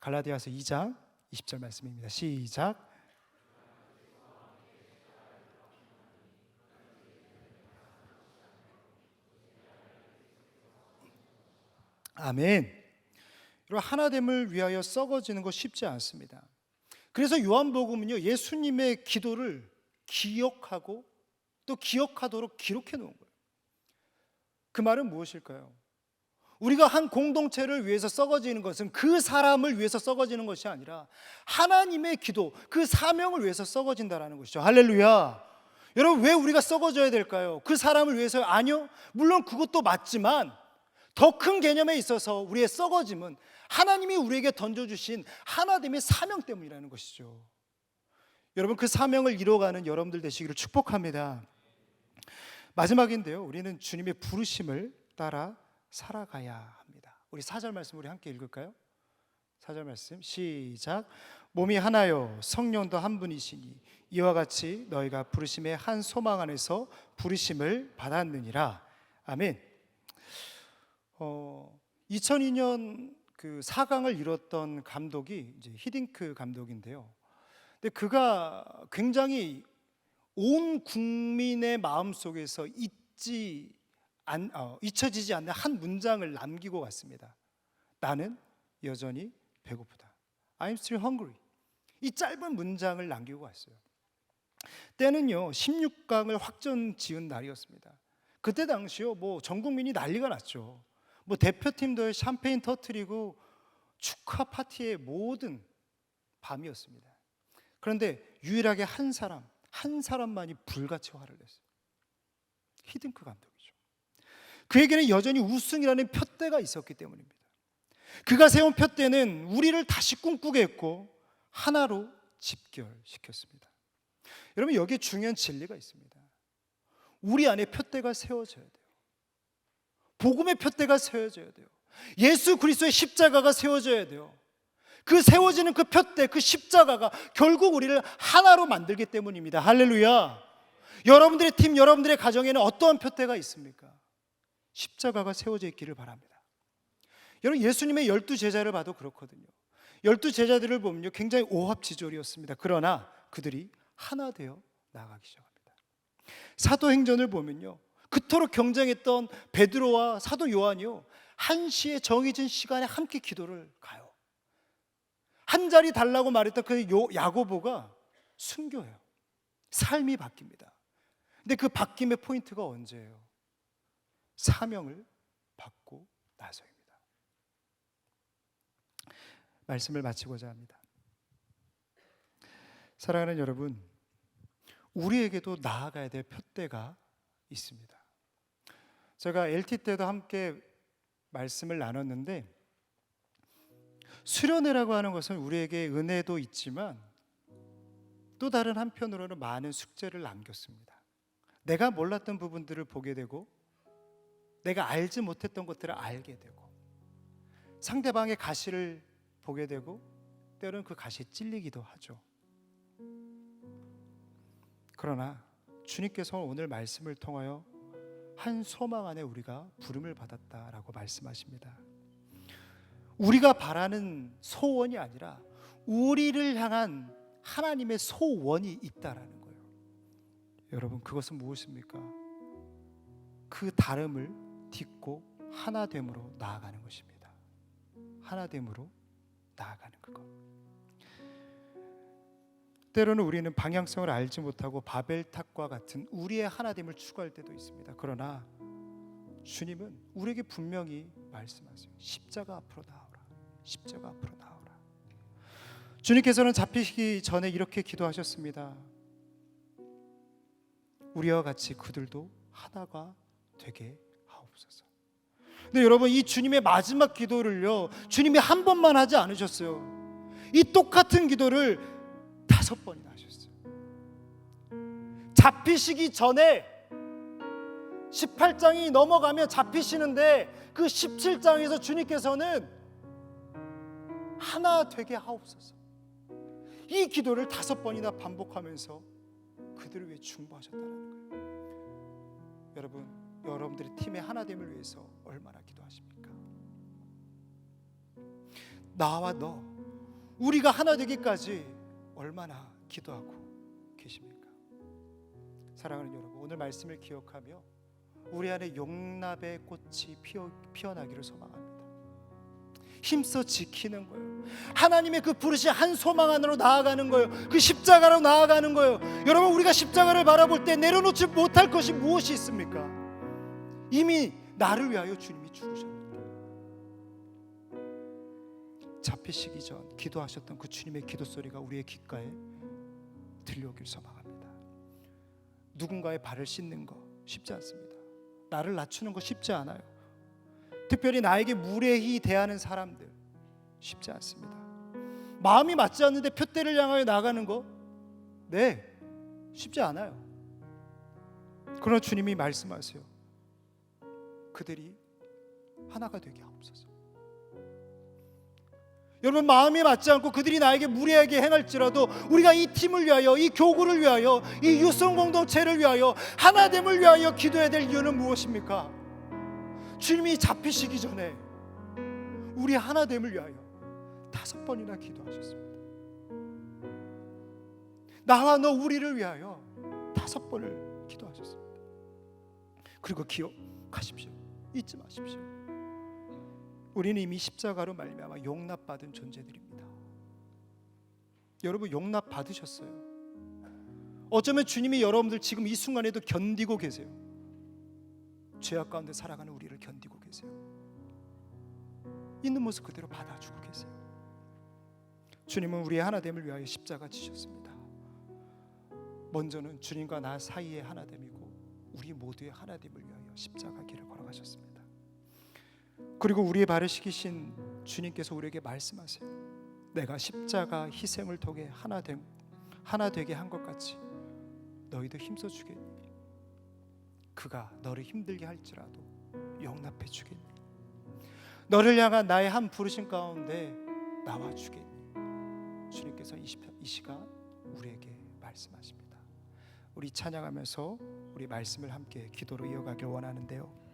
갈라디아서 2장 20절 말씀입니다. 시작. 아멘. 여러분, 하나됨을 위하여 썩어지는 거 쉽지 않습니다. 그래서 요한복음은요, 예수님의 기도를 기억하고 또 기억하도록 기록해 놓은 거예요. 그 말은 무엇일까요? 우리가 한 공동체를 위해서 썩어지는 것은 그 사람을 위해서 썩어지는 것이 아니라 하나님의 기도, 그 사명을 위해서 썩어진다라는 것이죠. 할렐루야. 여러분, 왜 우리가 썩어져야 될까요? 그 사람을 위해서요? 아니요. 물론 그것도 맞지만 더 큰 개념에 있어서 우리의 썩어짐은 하나님이 우리에게 던져주신 하나됨의 사명 때문이라는 것이죠. 여러분, 그 사명을 이뤄가는 여러분들 되시기를 축복합니다. 마지막인데요, 우리는 주님의 부르심을 따라 살아가야 합니다. 우리 4절 말씀 우리 함께 읽을까요? 4절 말씀 시작. 몸이 하나요 성령도 한 분이시니 이와 같이 너희가 부르심의 한 소망 안에서 부르심을 받았느니라. 아멘. 2002년 그 4강을 이뤘던 감독이 이제 히딩크 감독인데요. 근데 그가 굉장히 온 국민의 마음 속에서 잊혀지지 않는 한 문장을 남기고 갔습니다. 나는 여전히 배고프다. I'm still hungry. 이 짧은 문장을 남기고 갔어요. 때는요 16강을 확정 지은 날이었습니다. 그때 당시요 뭐 전 국민이 난리가 났죠. 뭐 대표팀도 샴페인 터뜨리고 축하 파티의 모든 밤이었습니다. 그런데 유일하게 한 사람만이 불같이 화를 냈어요. 히딩크 감독이죠. 그에게는 여전히 우승이라는 푯대가 있었기 때문입니다. 그가 세운 푯대는 우리를 다시 꿈꾸게 했고 하나로 집결시켰습니다. 여러분, 여기에 중요한 진리가 있습니다. 우리 안에 푯대가 세워져야 돼요. 복음의 푯대가 세워져야 돼요. 예수 그리스도의 십자가가 세워져야 돼요. 그 세워지는 그 푯대, 그 십자가가 결국 우리를 하나로 만들기 때문입니다. 할렐루야. 여러분들의 팀, 여러분들의 가정에는 어떠한 푯대가 있습니까? 십자가가 세워져 있기를 바랍니다. 여러분, 예수님의 12제자를 봐도 그렇거든요. 12제자들을 보면요 굉장히 오합지졸이었습니다. 그러나 그들이 하나 되어 나아가기 시작합니다. 사도행전을 보면요 그토록 경쟁했던 베드로와 사도 요한이요 한시에 정해진 시간에 함께 기도를 가요. 한 자리 달라고 말했던 그 야고보가 순교해요. 삶이 바뀝니다. 근데 그 바뀜의 포인트가 언제예요? 사명을 받고 나서입니다. 말씀을 마치고자 합니다. 사랑하는 여러분, 우리에게도 나아가야 될 푯대가 있습니다. 제가 LT 때도 함께 말씀을 나눴는데 수련회라고 하는 것은 우리에게 은혜도 있지만 또 다른 한편으로는 많은 숙제를 남겼습니다. 내가 몰랐던 부분들을 보게 되고 내가 알지 못했던 것들을 알게 되고 상대방의 가시를 보게 되고 때로는 그 가시에 찔리기도 하죠. 그러나 주님께서 오늘 말씀을 통하여 한 소망 안에 우리가 부름을 받았다라고 말씀하십니다. 우리가 바라는 소원이 아니라 우리를 향한 하나님의 소원이 있다라는 거예요. 여러분, 그것은 무엇입니까? 그 다름을 딛고 하나됨으로 나아가는 것입니다. 하나됨으로 나아가는 그것. 때로는 우리는 방향성을 알지 못하고 바벨탑과 같은 우리의 하나됨을 추구할 때도 있습니다. 그러나 주님은 우리에게 분명히 말씀하세요. 십자가 앞으로 나오라. 십자가 앞으로 나오라. 주님께서는 잡히시기 전에 이렇게 기도하셨습니다. 우리와 같이 그들도 하나가 되게 하옵소서. 근데 여러분, 이 주님의 마지막 기도를요, 주님이 한 번만 하지 않으셨어요. 이 똑같은 기도를 5번이나 하셨어요. 잡히시기 전에 18장이 넘어가면 잡히시는데 그 17장에서 주님께서는 하나 되게 하옵소서, 이 기도를 5번이나 반복하면서 그들을 위해 중보하셨다는 거예요. 여러분, 여러분들의 팀의 하나됨을 위해서 얼마나 기도하십니까? 나와 너, 우리가 하나 되기까지 얼마나 기도하고 계십니까? 사랑하는 여러분, 오늘 말씀을 기억하며 우리 안에 용납의 꽃이 피어나기를 소망합니다. 힘써 지키는 거예요. 하나님의 그 부르신 한 소망 안으로 나아가는 거예요. 그 십자가로 나아가는 거예요. 여러분, 우리가 십자가를 바라볼 때 내려놓지 못할 것이 무엇이 있습니까? 이미 나를 위하여 주님이 죽으셨는데, 잡히시기 전 기도하셨던 그 주님의 기도 소리가 우리의 귓가에 들려오길 소망합니다. 누군가의 발을 씻는 거 쉽지 않습니다. 나를 낮추는 거 쉽지 않아요. 특별히 나에게 무례히 대하는 사람들 쉽지 않습니다. 마음이 맞지 않는데 표대를 향하여 나가는 거, 네, 쉽지 않아요. 그러나 주님이 말씀하세요. 그들이 하나가 되게 하옵소서. 여러분, 마음이 맞지 않고 그들이 나에게 무례하게 행할지라도 우리가 이 팀을 위하여, 이 교구를 위하여, 이 유성 공동체를 위하여, 하나됨을 위하여 기도해야 될 이유는 무엇입니까? 주님이 잡히시기 전에 우리 하나됨을 위하여 5번이나 기도하셨습니다. 나와 너 우리를 위하여 5번을 기도하셨습니다. 그리고 기억하십시오. 잊지 마십시오. 우리는 이미 십자가로 말미암아 용납받은 존재들입니다. 여러분, 용납 받으셨어요. 어쩌면 주님이 여러분들 지금 이 순간에도 견디고 계세요. 죄악 가운데 살아가는 우리를 견디고 계세요. 있는 모습 그대로 받아주고 계세요. 주님은 우리의 하나됨을 위하여 십자가 지셨습니다. 먼저는 주님과 나 사이의 하나됨이고 우리 모두의 하나됨을 위하여 십자가 길을 걸어가셨습니다. 그리고 우리의 발을 씻기신 주님께서 우리에게 말씀하세요. 내가 십자가 희생을 통해 하나 되게 한 것 같이 너희도 힘써 주겠니? 그가 너를 힘들게 할지라도 용납해 주겠니? 너를 향한 나의 한 부르심 가운데 나와 주겠니? 주님께서 이 시간 우리에게 말씀하십니다. 우리 찬양하면서 우리 말씀을 함께 기도로 이어가길 원하는데요.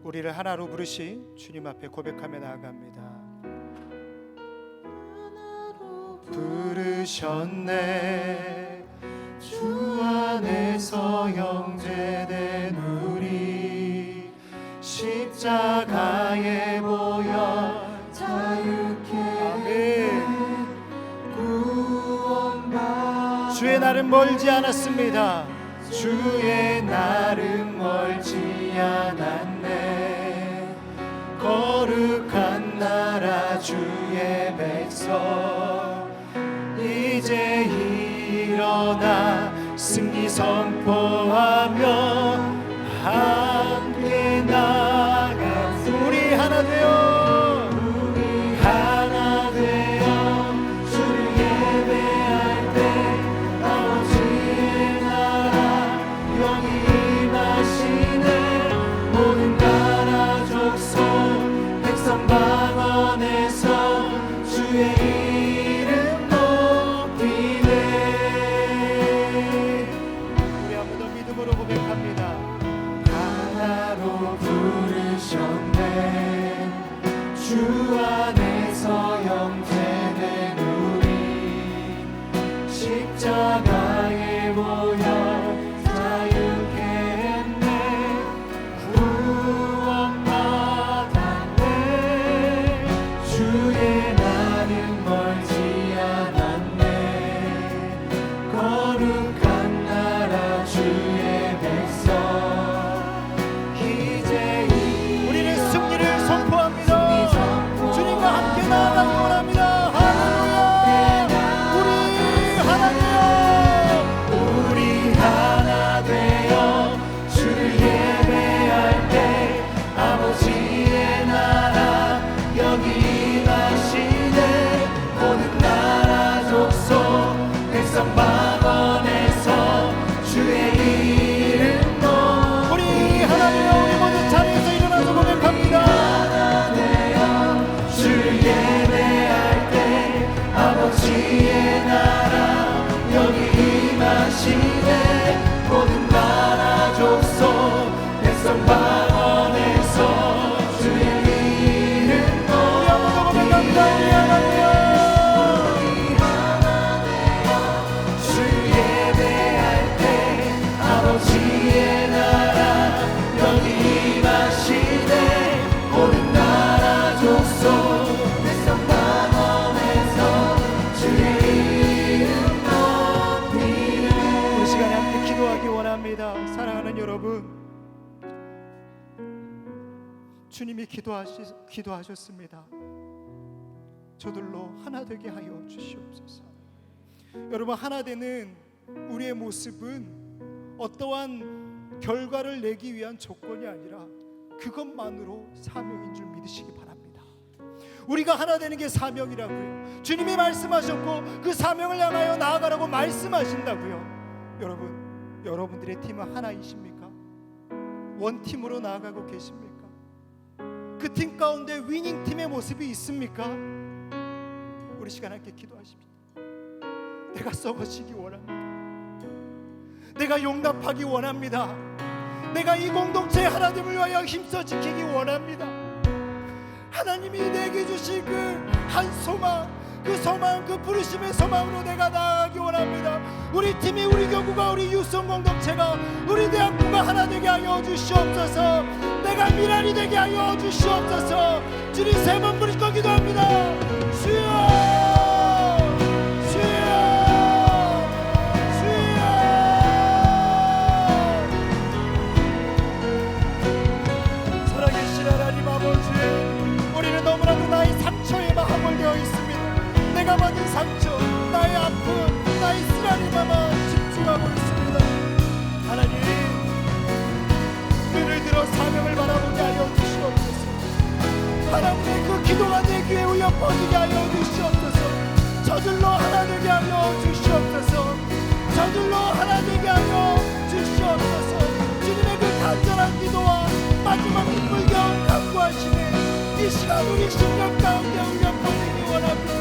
우리를 하나로 부르신 주님 앞에 고백하며 나아갑니다. 부르셨네, 주 안에서 형제된 우리, 십자가에 보여 자유케 구원받. 주의 날은 멀지 않았습니다. 주의 날은 멀지 않았네. 거룩한 나라 주의 백성, 이제 일어나 승리 선포하며 함께 나가. 우리 하나 되어, 우리 하나 되어 주를 예배할 때 아버지의 나라 영이 임하시네. 십자가에 모여 자유케 했네. 구원받았네. 주의 나는 멀지 않았네. 거룩한 나라 주의 백성 이제 우리는 승리를 선포합니다. 주님과 함께 나아가기 원합니다. 우리 하나 되어 주를 예배할 때 아버지의 나라 여기 임하시네. 모든 나라 족속 백성 방언에서 주의 이름 높이 우리 하나님이여, 우리 모두 자리에서 일어나서 고백합니다. 하나 되어 주를 예배할 때 아버지의 나라 여기 임하시네. 모든 나라 족속 백성 방언에서 주의 이름 우리 한번 더 고백합니다. 우리 하나님이여, 주를 예배할 때 아버지의 나라 여기 임하시네. 모든 나라 족속 백성 방언에서 주의 이름 높이네. 이 시간에 함께 기도하기 원합니다. 사랑하는 여러분, 주님이 기도하셨습니다. 저들로 하나 되게 하여 주시옵소서. 여러분, 하나 되는 우리의 모습은 어떠한 결과를 내기 위한 조건이 아니라 그것만으로 사명인 줄 믿으시기 바랍니다. 우리가 하나 되는 게 사명이라고요. 주님이 말씀하셨고 그 사명을 향하여 나아가라고 말씀하신다고요. 여러분, 여러분들의 팀은 하나이십니까? 원팀으로 나아가고 계십니까? 그 팀 가운데 위닝 팀의 모습이 있습니까? 우리 시간 함께 기도하십시다. 내가 썩어지기 원합니다. 내가 용납하기 원합니다. 내가 이 공동체의 하나됨을 위하여 힘써 지키기 원합니다. 하나님이 내게 주신 그 한 소망, 그 소망, 그 부르심의 소망으로 내가 나아가기 원합니다. 우리 팀이, 우리 교구가, 우리 유성 공동체가, 우리 대학부가 하나 되게 하여 주시옵소서. 내가 미랄이 되게 하여 주시옵소서. 주님 세 번 부르짖고 기도합니다. 주여, 주여, 주여. 살아계신 하나님 아버지, 우리는 너무나도 나의 상처에 마음을 되어 있습니다. 내가 받은 상처, 나의 아픔, 나의 쓰라림에만 집중하고 있습니다. 하나님, 눈을 들어 사명을 바라보게 하여 주시옵소서. 하나님의 그 기도가 내 귀에 울려 퍼지게 하여 주시옵소서. 저들로 하나 되게 하여 주시옵소서. 저들로 하나 되게 하여 주시옵소서. 주님의 그 간절한 기도와 마지막 물경 강구하시네 이 시간 우리 심령 가운데 울려 퍼지기 원합니다.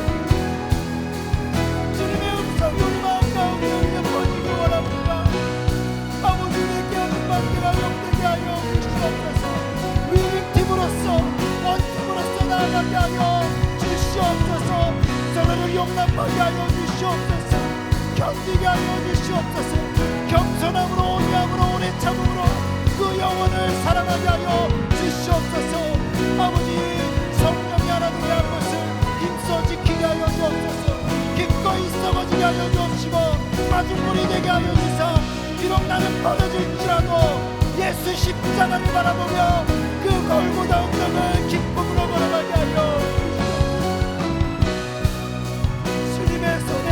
주님의 음성이 우리 마음 가운데 울려 퍼지기 원합니다. 아버지, 내게 하는 관계가 영되게 하여 주시옵소서. 위닝팀으로서, 원팀으로서 나아가게 하여 주시옵소서. 서로를 용납하게 하여 주시옵소서. 견디게 하여 주시옵소서. 겸손함으로, 온유함으로, 오래 참음으로 그 영혼을 사랑하게 하여 주시옵소서. 아버지, 성령이 하나 되게 한 것을 힘써 지키게 하여 주옵소서. 기꺼이 썩어지게 하여 주옵시고 마중물이 되게 하여 주사 비록 나는 벌어질지라도 예수 십자가를 바라보며 그 골고다 운명을 기쁨으로 걸어가게 하여 주시옵소서. 주님의 손에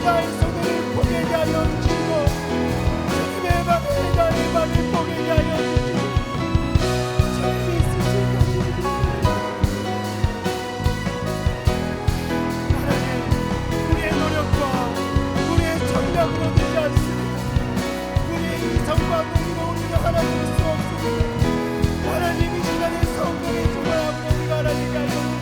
나의 손을 보게 하여 주시고 주님의 방에 나의 방을 보게 하여 주시고 주님이 있으신 것입니다. 하나님, 우리의 노력과 우리의 전략으로 되지 않습니다. 우리의 이성과 논리로 우리가 하나 될 수 없습니다. 하나님, 이 시간에 성령의 충만함으로 우리가 하나님께 하여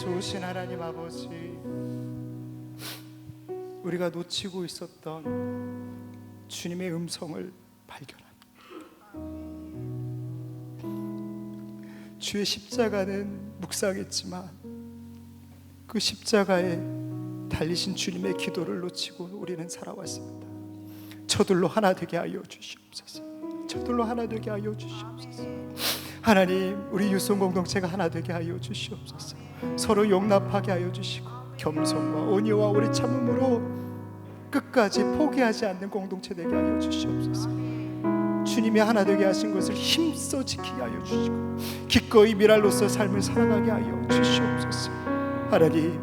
좋으신 하나님 아버지, 우리가 놓치고 있었던 주님의 음성을 발견합니다. 주의 십자가는 묵상했지만 그 십자가에 달리신 주님의 기도를 놓치고 우리는 살아왔습니다. 저들로 하나 되게 하여 주시옵소서. 저들로 하나 되게 하여 주시옵소서. 하나님, 우리 유송 공동체가 하나 되게 하여 주시옵소서. 서로 용납하게 하여 주시고 겸손과 온유와 우리 참음으로 끝까지 포기하지 않는 공동체 되게 하여 주시옵소서. 주님이 하나 되게 하신 것을 힘써 지키게 하여 주시고 기꺼이 미랄로서 삶을 살아가게 하여 주시옵소서. 하나님,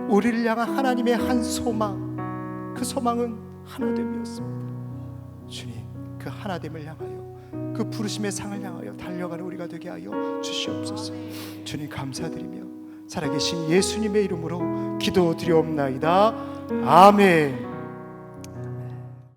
우리를 향한 하나님의 한 소망, 그 소망은 하나됨이었습니다. 주님, 그 하나됨을 향하여, 그 부르심의 상을 향하여 달려가는 우리가 되게 하여 주시옵소서. 주님 감사드리며 살아계신 예수님의 이름으로 기도드리옵나이다. 아멘.